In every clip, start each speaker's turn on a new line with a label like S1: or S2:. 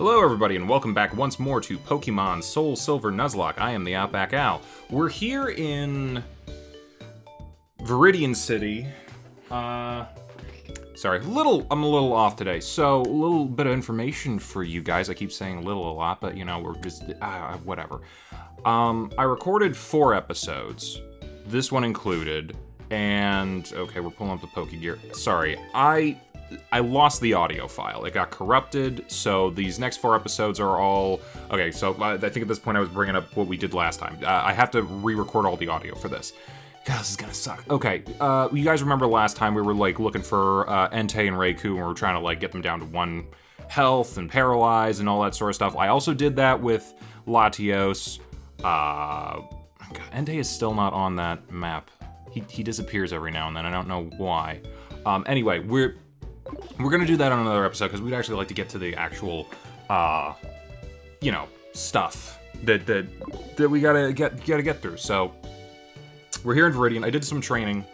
S1: Hello everybody and welcome back once more to Pokemon Soul Silver Nuzlocke. I am TheOutbackAl. We're here in Viridian City. Sorry, I'm a little off today. So, a little bit of information for you guys. I keep saying a lot, but you know, we're just, whatever. I recorded 4 episodes, this one included, and, okay, we're pulling up the Pokegear. Sorry, I lost the audio file. It got corrupted, so these next 4 episodes are all... Okay, so I think at this point I was bringing up what we did last time. I have to re-record all the audio for this. God, this is gonna suck. Okay, you guys remember last time we were, like, looking for Entei and Raikou, and we were trying to, like, get them down to 1 health and paralyze and all that sort of stuff. I also did that with Latios. God, Entei is still not on that map. He disappears every now and then. I don't know why. Anyway, we're gonna do that on another episode because we'd actually like to get to the actual, you know, stuff that we gotta get through. So we're here in Viridian. I did some training.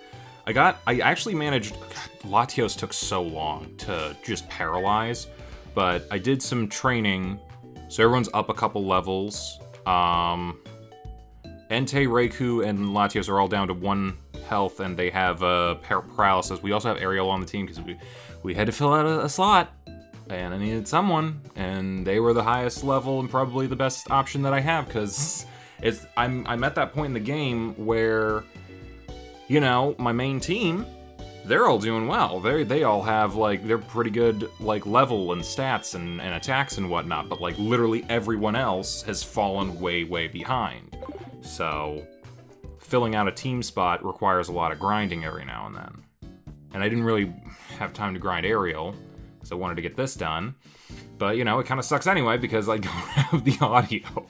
S1: I actually managed. God, Latios took so long to just paralyze, but I did some training, so everyone's up a couple levels. Entei, Raikou, and Latios are all down to 1 health, and they have paralysis. We also have Ariel on the team because we had to fill out a slot, and I needed someone, and they were the highest level and probably the best option that I have, because I'm at that point in the game where, you know, my main team, they're all doing well. They all have, like, they're pretty good, like, level and stats and attacks and whatnot, but, like, literally everyone else has fallen way behind. So filling out a team spot requires a lot of grinding every now and then. And I didn't really have time to grind Ariel, because I wanted to get this done. But, you know, it kind of sucks anyway, because I don't have the audio.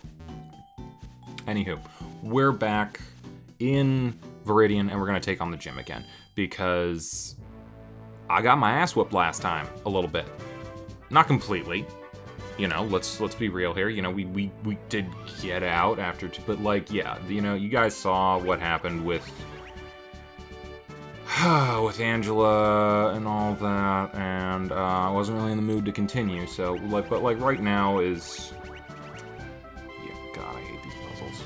S1: Anywho, we're back in Viridian, and we're going to take on the gym again, because I got my ass whooped last time, a little bit. Not completely. You know, let's be real here. You know, we did get out after, but, like, yeah, you know, you guys saw what happened with Angela and all that, and I wasn't really in the mood to continue. So, like, but like right now is, yeah, God, I hate these puzzles.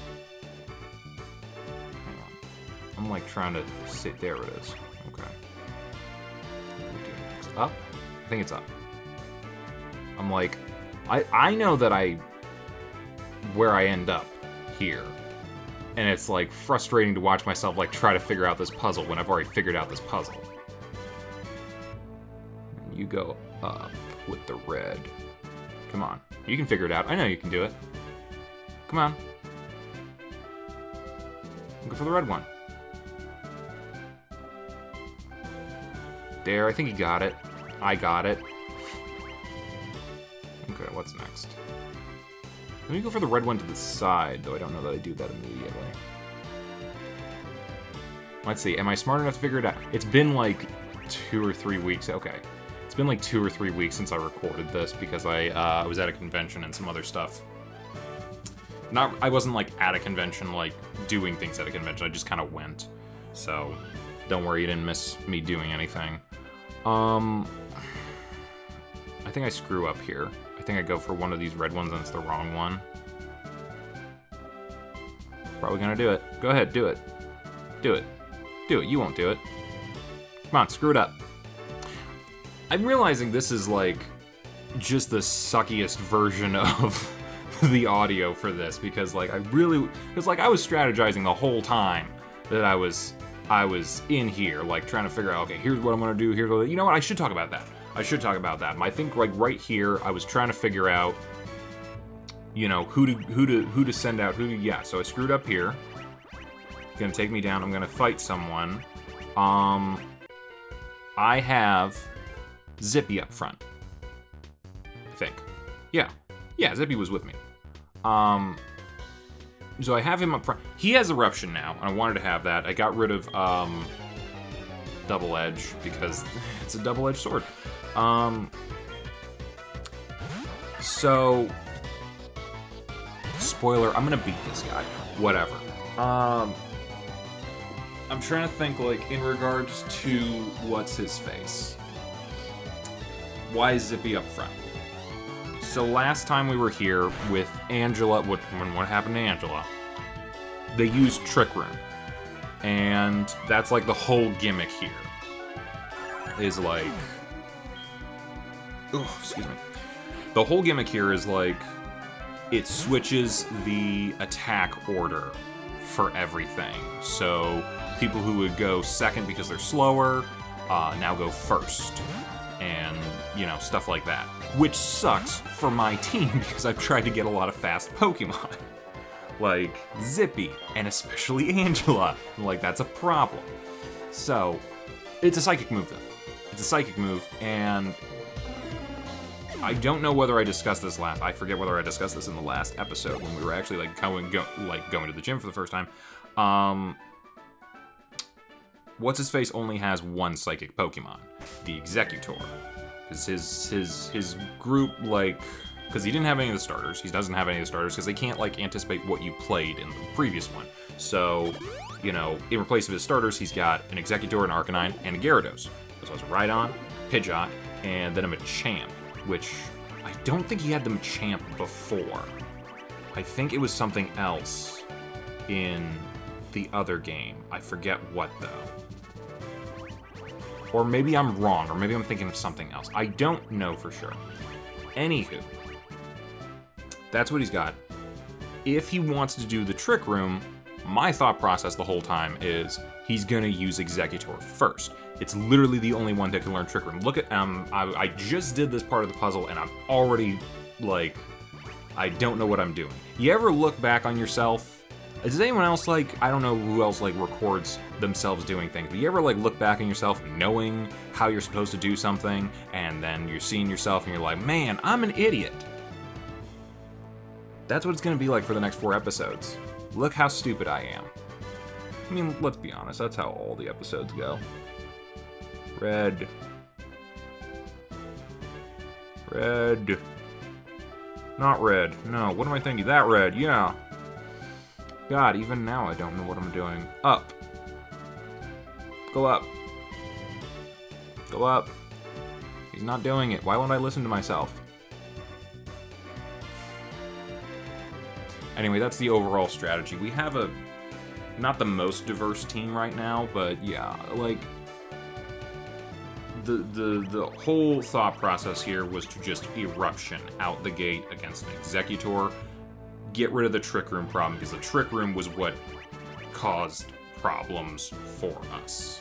S1: Hang on, I'm like trying to sit. There it is. Okay. It's up. I think it's up. I'm like, I know that where I end up here. And it's, like, frustrating to watch myself, like, try to figure out this puzzle when I've already figured out this puzzle. You go up with the red. Come on. You can figure it out. I know you can do it. Come on. Go for the red one. There, I think you got it. I got it. Okay, what's next? Let me go for the red one to the side, though I don't know that I do that immediately. Let's see, am I smart enough to figure it out? It's been like 2 or 3 weeks. Okay. It's been like 2 or 3 weeks since I recorded this because I was at a convention and some other stuff. I wasn't like at a convention, like doing things at a convention. I just kind of went. So don't worry, you didn't miss me doing anything. I think I screw up here. I think I go for one of these red ones and it's the wrong one. Probably gonna do it. Go ahead, do it. Do it. Do it. You won't do it. Come on, screw it up. I'm realizing this is like just the suckiest version of the audio for this because like I was strategizing the whole time that I was in here, like trying to figure out, okay, here's what I'm gonna do, here's what, you know what, I should talk about that. I think like right here, I was trying to figure out, you know, who to send out, yeah, so I screwed up here. It's gonna take me down, I'm gonna fight someone. I have Zippy up front. I think. Yeah, Zippy was with me. So I have him up front. He has Eruption now, and I wanted to have that. I got rid of, Double Edge, because it's a double-edged sword. So, spoiler, I'm gonna beat this guy. Whatever. I'm trying to think, like, in regards to what's his face. Why is Zippy up front? So last time we were here with Angela, what happened to Angela? They used Trick Room. And that's like the whole gimmick here. Is like... Oh, excuse me. The whole gimmick here is like... It switches the attack order for everything. So people who would go second because they're slower, now go first. And, you know, stuff like that. Which sucks for my team because I've tried to get a lot of fast Pokemon. Like Zippy, and especially Angela. Like, that's a problem. So, it's a psychic move, though. It's a psychic move, and I don't know whether I discussed this last. I forget whether I discussed this in the last episode when we were actually like going to the gym for the first time. What's his face only has one psychic Pokemon, the Executor, because his group because he didn't have any of the starters. He doesn't have any of the starters because they can't like anticipate what you played in the previous one. So, you know, in place of his starters, he's got an Executor, an Arcanine, and a Gyarados. So it's a Rhydon, Pidgeot, and then a Machamp, which I don't think he had the Machamp before. I think it was something else in the other game. I forget what, though. Or maybe I'm wrong, or maybe I'm thinking of something else. I don't know for sure. Anywho, that's what he's got. If he wants to do the Trick Room, my thought process the whole time is he's gonna use Executor first. It's literally the only one that can learn Trick Room. Look at, I just did this part of the puzzle and I'm already, like, I don't know what I'm doing. You ever look back on yourself? Does anyone else, like, I don't know who else, like, records themselves doing things, but you ever, like, look back on yourself knowing how you're supposed to do something, and then you're seeing yourself and you're like, man, I'm an idiot. That's what it's gonna be like for the next 4 episodes. Look how stupid I am. I mean, let's be honest, that's how all the episodes go. Red. Red. Not red. No, what am I thinking? That red, yeah. God, even now I don't know what I'm doing. Up. Go up. Go up. He's not doing it. Why won't I listen to myself? Anyway, that's the overall strategy. We have not the most diverse team right now, but yeah, like, the whole thought process here was to just eruption out the gate against an Executor, get rid of the Trick Room problem, because the Trick Room was what caused problems for us.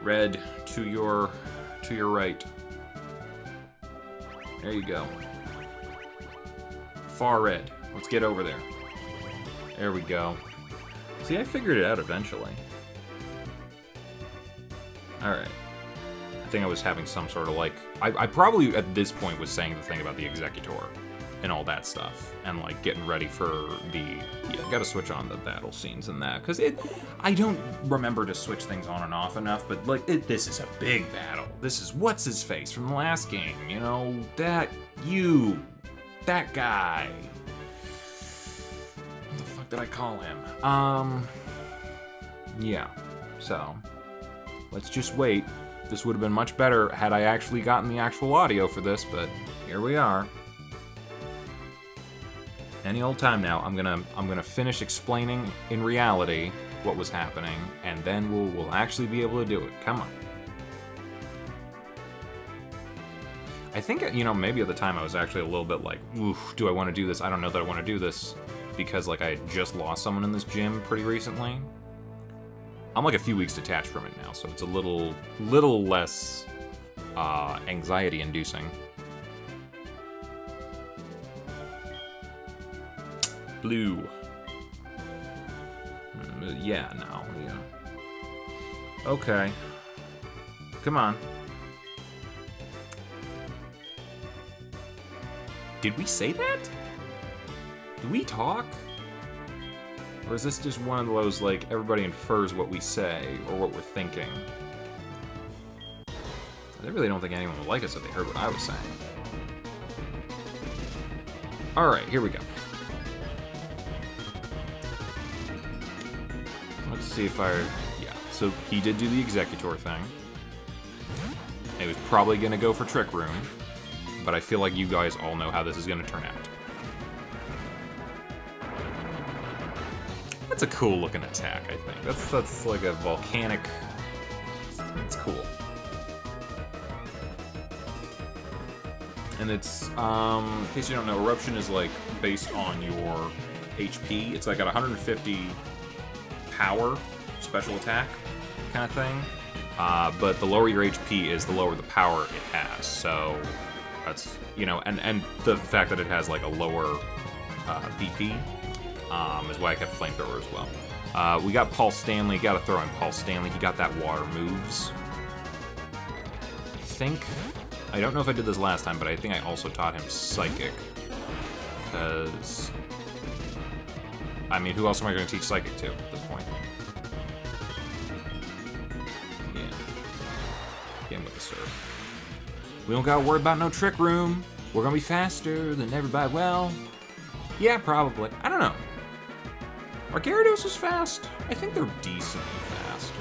S1: Red, to your right. There you go. Far red. Let's get over there. There we go. See, I figured it out eventually. Alright. I think I was having some sort of, like... I probably, at this point, was saying the thing about the Executor and all that stuff. And, like, getting ready for the... Yeah, gotta switch on the battle scenes and that. Because I don't remember to switch things on and off enough, but, like, this is a big battle. This is what's-his-face from the last game, you know? That guy. What the fuck did I call him? Yeah. So, let's just wait. This would have been much better had I actually gotten the actual audio for this, but here we are. Any old time now, I'm gonna finish explaining in reality what was happening, and then we'll actually be able to do it. Come on. I think, you know, maybe at the time I was actually a little bit like, oof, do I want to do this? I don't know that I want to do this, because, like, I had just lost someone in this gym pretty recently. I'm, like, a few weeks detached from it now, so it's a little less anxiety-inducing. Blue. Yeah, no, yeah. Okay. Come on. Did we say that? Did we talk? Or is this just one of those, like, everybody infers what we say, or what we're thinking? I really don't think anyone would like us if they heard what I was saying. Alright, here we go. Let's see if yeah, so he did do the Executor thing. He was probably gonna go for Trick Room. but I feel like you guys all know how this is going to turn out. That's a cool looking attack, I think. That's like a volcanic... It's cool. And it's, in case you don't know, Eruption is like based on your HP. It's like at 150 power, special attack kind of thing. But the lower your HP is, the lower the power it has. So that's, you know, and the fact that it has like a lower BP is why I kept Flamethrower as well. We got Paul Stanley. Got to throw in Paul Stanley. He got that water moves. I don't know if I did this last time, but I think I also taught him Psychic. Because, I mean, who else am I going to teach Psychic to at this point? Yeah. Get him with the serve. We don't got to worry about no Trick Room. We're going to be faster than everybody. Well, yeah, probably. I don't know. Are Gyarados is fast? I think they're decently fast.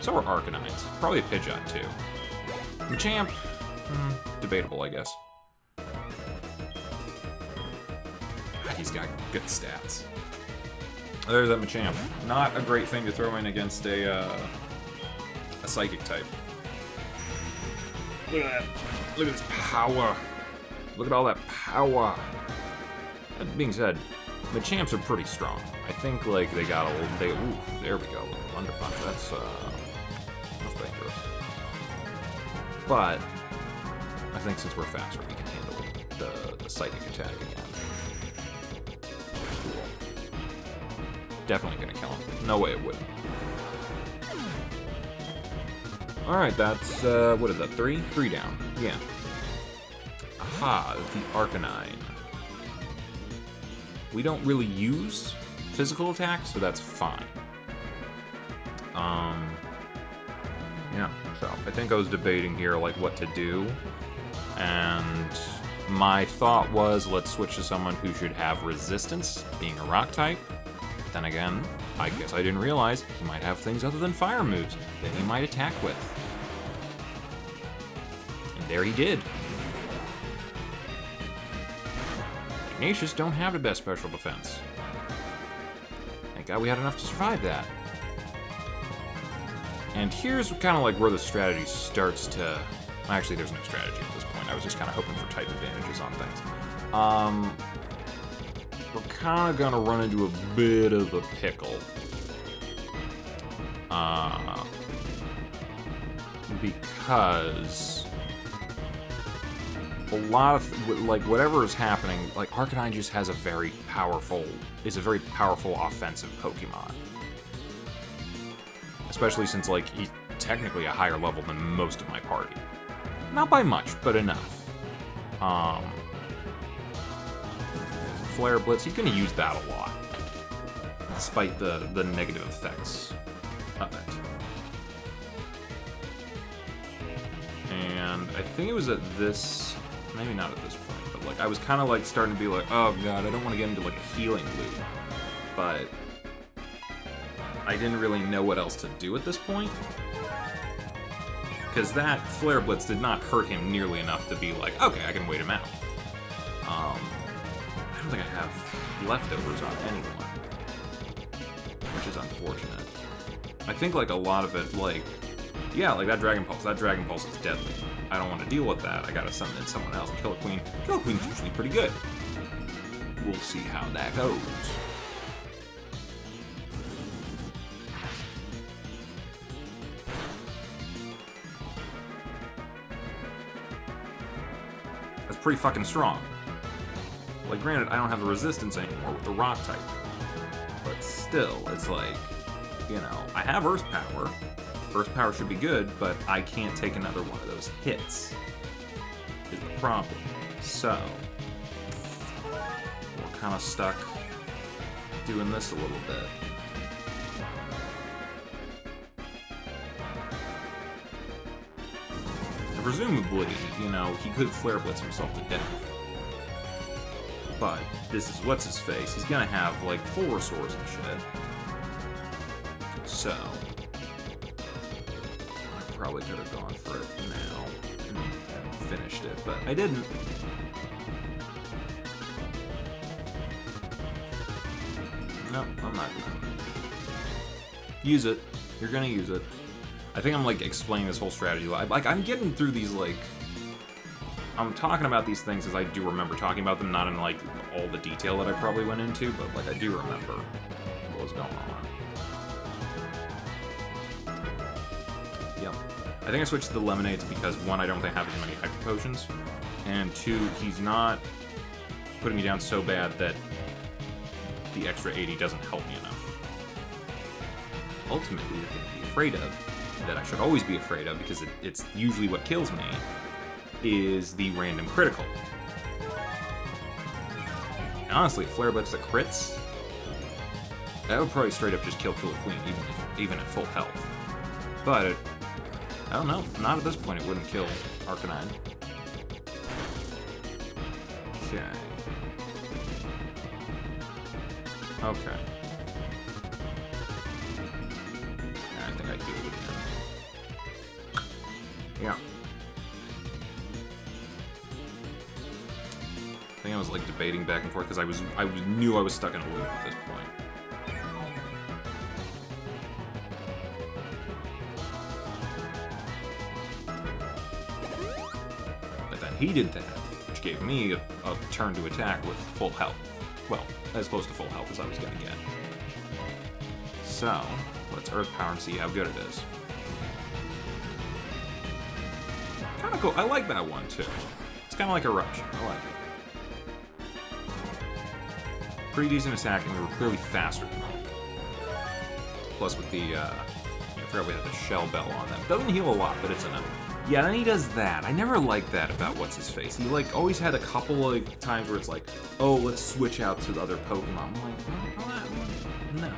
S1: So are Arcanines. Probably a Pidgeot, too. Machamp, debatable, I guess. He's got good stats. There's that Machamp. Not a great thing to throw in against a Psychic type. Look at that. Look at this power. Look at all that power. That being said, Machamps are pretty strong. I think, like, they got a little... Ooh, there we go. Thunder Punch. That's dangerous. But I think since we're faster, we can handle the Psychic attack again. Cool. Definitely gonna kill him. No way it wouldn't. Alright, that's, what is that, 3? 3 down. Yeah. Aha, the Arcanine. We don't really use physical attacks, so that's fine. Yeah, so I think I was debating here, like, what to do. And my thought was, let's switch to someone who should have resistance, being a rock type. Then again, I guess I didn't realize he might have things other than fire moves that he might attack with. And there he did. Ignatius don't have the best special defense. Thank God we had enough to survive that. And here's kind of like where the strategy starts to... Actually, there's no strategy at this point. I was just kind of hoping for type advantages on things. We're kind of going to run into a bit of a pickle. Because... a lot of, like, whatever is happening, like, Arcanine just has a very powerful offensive Pokemon. Especially since, like, he's technically a higher level than most of my party. Not by much, but enough. Flare Blitz, he's gonna use that a lot. Despite the negative effects of it. And I think it was at this... Maybe not at this point, but, like, I was kind of, like, starting to be like, oh, God, I don't want to get into, like, a healing loop. But I didn't really know what else to do at this point. Because that Flare Blitz did not hurt him nearly enough to be like, okay, I can wait him out. I don't think I have leftovers on anyone. Which is unfortunate. I think, like, a lot of it, like... Yeah, like that Dragon Pulse. That Dragon Pulse is deadly. I don't want to deal with that. I gotta summon in someone else. Killer Queen. Killer Queen's usually pretty good. We'll see how that goes. That's pretty fucking strong. Like, granted, I don't have the resistance anymore with the rock type. But still, it's like, you know, I have Earth Power. Earth Power should be good, but I can't take another one of those hits, is the problem. So, we're kind of stuck doing this a little bit. And presumably, you know, he could Flare Blitz himself to death. But this is what's-his-face. He's gonna have, like, full resource and shit. So... probably could have gone for it now and finished it, but I didn't. No, I'm not gonna. Use it. You're gonna use it. I think I'm, like, explaining this whole strategy live. Like, I'm getting through these, like... I'm talking about these things as I do remember talking about them, not in, like, all the detail that I probably went into, but, like, I do remember what was going on. Yep. I think I switched to the lemonades because, one, I don't think I have as many hyper potions, and two, he's not putting me down so bad that the extra 80 doesn't help me enough. Ultimately, the thing to be afraid of, that I should always be afraid of, because it's usually what kills me, is the random critical. And honestly, flare blitz that crits, that would probably straight up just kill Killer Queen, even at full health. But, I don't know, not at this point it wouldn't kill Arcanine. Okay. Okay. I think I do it again. Yeah. I think I was like debating back and forth because I knew I was stuck in a loop at this point. But then he did that, which gave me a turn to attack with full health. Well, as close to full health as I was gonna get. So, let's Earth Power and see how good it is. Kinda cool. I like that one, too. It's kinda like Eruption. I like it. Pretty decent attack, and we were clearly faster than them. Plus with the, I forgot we had the Shell Bell on them. Doesn't heal a lot, but it's enough. Yeah, then he does that. I never liked that about What's-His-Face. He, like, always had a couple, like, times where it's like, oh, let's switch out to the other Pokemon. I'm like, no.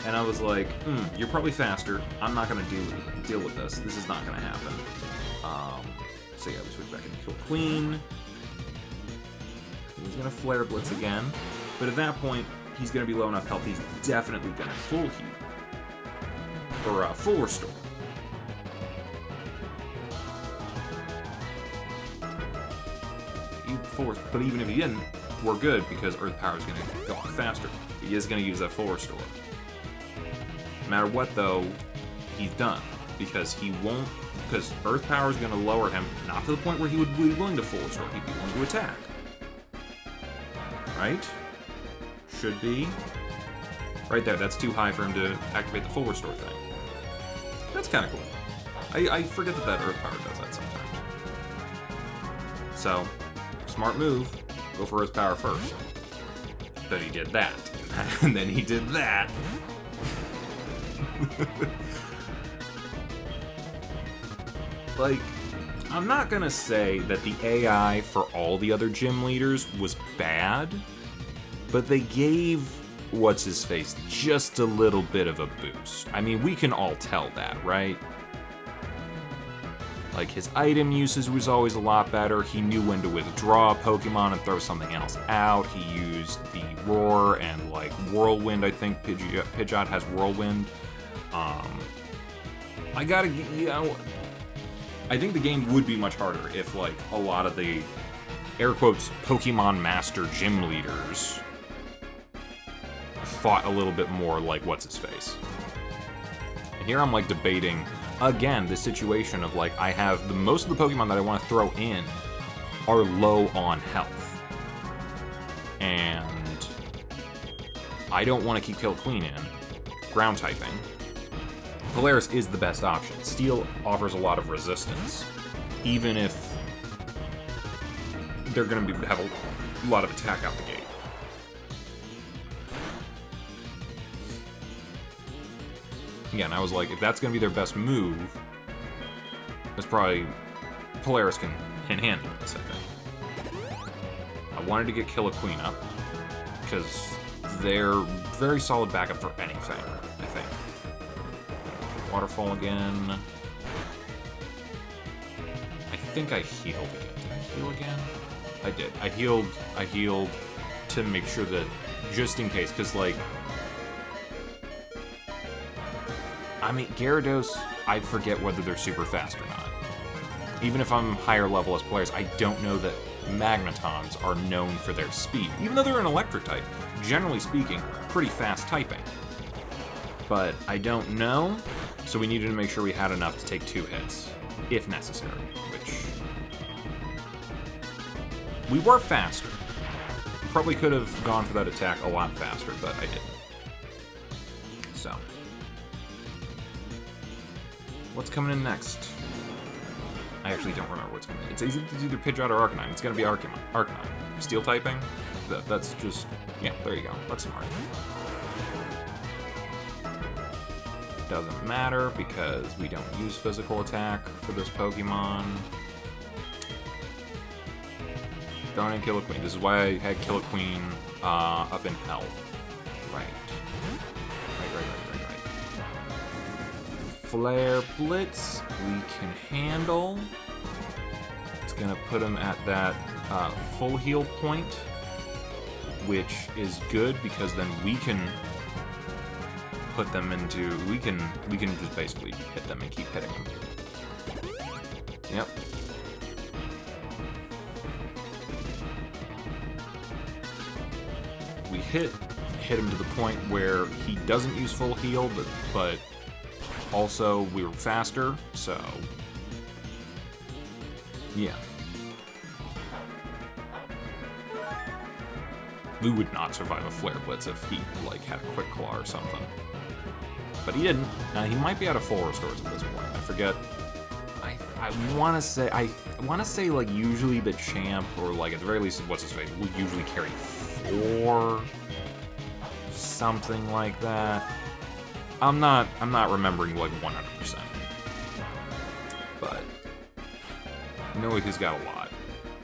S1: And I was like, you're probably faster. I'm not gonna deal with this. This is not gonna happen. So yeah, we switch back into Kill Queen. He's gonna Flare Blitz again. But at that point, he's gonna be low enough health, he's definitely gonna full heal. Or full restore. But even if he didn't, we're good because Earth Power is going to go on faster. He is going to use that full restore. No matter what, though, he's done because he won't. Because Earth Power is going to lower him, not to the point where he would be willing to full restore. He'd be willing to attack, right? Should be right there. That's too high for him to activate the full restore thing. That's kind of cool. I forget that Earth Power does that sometimes. So. Smart move, go for Earth Power first. Then he did that. And then he did that. Like, I'm not gonna say that the AI for all the other gym leaders was bad, but they gave What's-His-Face just a little bit of a boost. I mean, we can all tell that, right? Like, his item usage was always a lot better. He knew when to withdraw a Pokemon and throw something else out. He used the Roar and, like, Whirlwind. I think Pidgeot has Whirlwind. I gotta, you know... I think the game would be much harder if, like, a lot of the, air quotes, Pokemon Master gym leaders fought a little bit more like What's-His-Face. And here I'm, like, debating... Again, the situation of, like, I have most of the Pokemon that I want to throw in are low on health. And I don't want to keep Kill Queen in. Ground typing. Polaris is the best option. Steel offers a lot of resistance, even if they're going to have a lot of attack out the gate. Again, I was like, if that's going to be their best move, that's probably... Polaris can handle this, I think. I wanted to get Kill Queen up, because they're very solid backup for anything, I think. Waterfall again. I think I healed again. Did I heal again? I did. I healed to make sure that, just in case, because, like... I mean, Gyarados, I forget whether they're super fast or not. even if I'm higher level as players, I don't know that magnetons are known for their speed. Even though they're an electric type, generally speaking, pretty fast typing. But I don't know, so we needed to make sure we had enough to take 2 hits, if necessary, which... we were faster. Probably could have gone for that attack a lot faster, but I didn't. So. What's coming in next? I actually don't remember what's coming in. It's either Pidgeot or Arcanine. It's gonna be Arcanine. Steel typing? That's just... yeah, there you go. That's smart. Doesn't matter because we don't use physical attack for this Pokemon. Darn it, Killer Queen. This is why I had Killer Queen up in hell. Right. Flare Blitz, we can handle. It's gonna put him at that full heal point, which is good because then we can put them into, we can just basically hit them and keep hitting them. Yep. We hit him to the point where he doesn't use full heal, but also we were faster, so yeah. We would not survive a Flare Blitz if he like had a Quick Claw or something. But he didn't. He might be out of full restores at this point. I forget. I want to say like usually the champ, or like at the very least what's his face, will usually carry 4, something like that. I'm not remembering like 100%. But you know he's got a lot.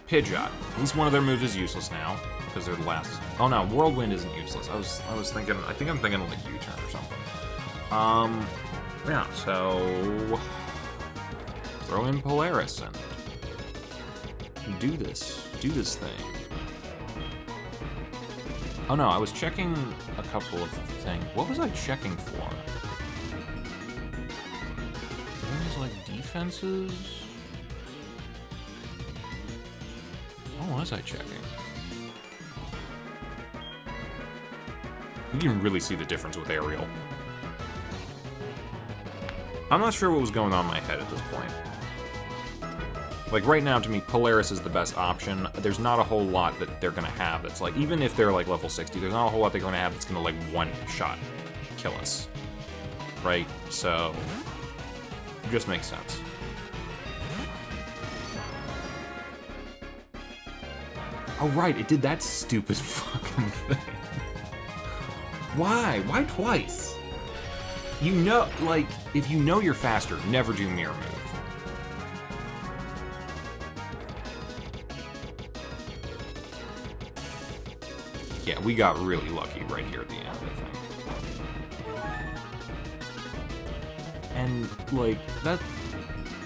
S1: Pidgeot. At least one of their moves is useless now because they're the last. Oh no, Whirlwind isn't useless. I was thinking. I think I'm thinking like U-turn or something. Yeah. So throw in Polaris and do this thing. Oh no, I was checking a couple of things. What was I checking for? Things like defenses? What was I checking? You can really see the difference with Aerial. I'm not sure what was going on in my head at this point. Like, right now, to me, Polaris is the best option. There's not a whole lot that they're going to have that's like, even if they're like level 60, there's not a whole lot they're going to have that's going to like one-shot kill us. Right? So, it just makes sense. Oh, right, it did that stupid fucking thing. Why? Why twice? You know, like, if you know you're faster, never do Mirror Move. Yeah, we got really lucky right here at the end, I think. And, like, that...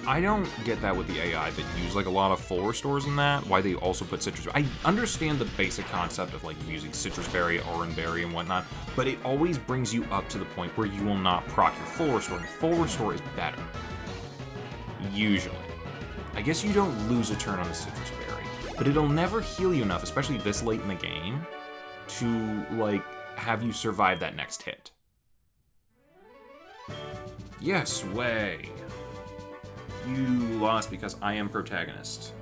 S1: I don't get that with the AI that use, like, a lot of full restores in that, why they also put Citrus... I understand the basic concept of, like, using Citrus Berry, Oran Berry, and whatnot, but it always brings you up to the point where you will not proc your full restore. The full restore is better. Usually. I guess you don't lose a turn on the Citrus Berry, but it'll never heal you enough, especially this late in the game, to, like, have you survive that next hit. Yes, way. You lost because I am protagonist.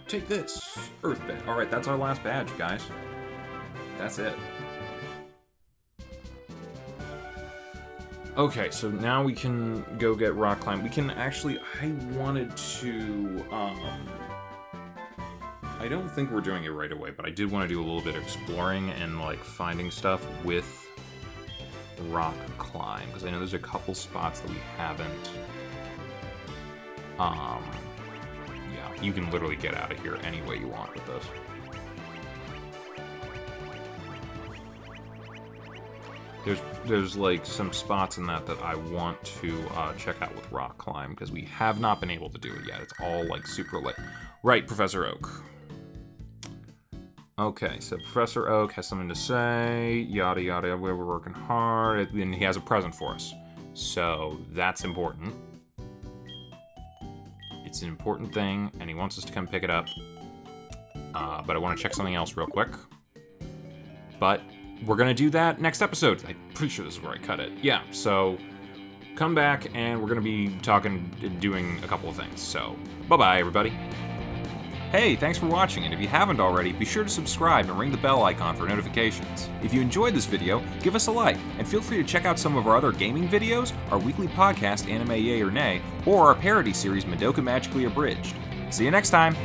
S1: Take this, Earth Badge. Alright, that's our last badge, guys. That's it. Okay, so now we can go get Rock Climb. We can actually, I wanted to, I don't think we're doing it right away, but I did want to do a little bit of exploring and, like, finding stuff with Rock Climb, because I know there's a couple spots that we haven't. Yeah, you can literally get out of here any way you want with this. There's like some spots in that I want to check out with Rock Climb, because we have not been able to do it yet. It's all like super late. Right, Professor Oak. Okay, so Professor Oak has something to say, yada yada, we're working hard, and he has a present for us. So that's important. It's an important thing, and he wants us to come pick it up. But I want to check something else real quick. But we're going to do that next episode. I'm pretty sure this is where I cut it. Yeah, so come back, and we're going to be talking and doing a couple of things. So, bye-bye, everybody. Hey, thanks for watching, and if you haven't already, be sure to subscribe and ring the bell icon for notifications. If you enjoyed this video, give us a like, and feel free to check out some of our other gaming videos, our weekly podcast, Anime Yay or Nay, or our parody series, Madoka Magically Abridged. See you next time!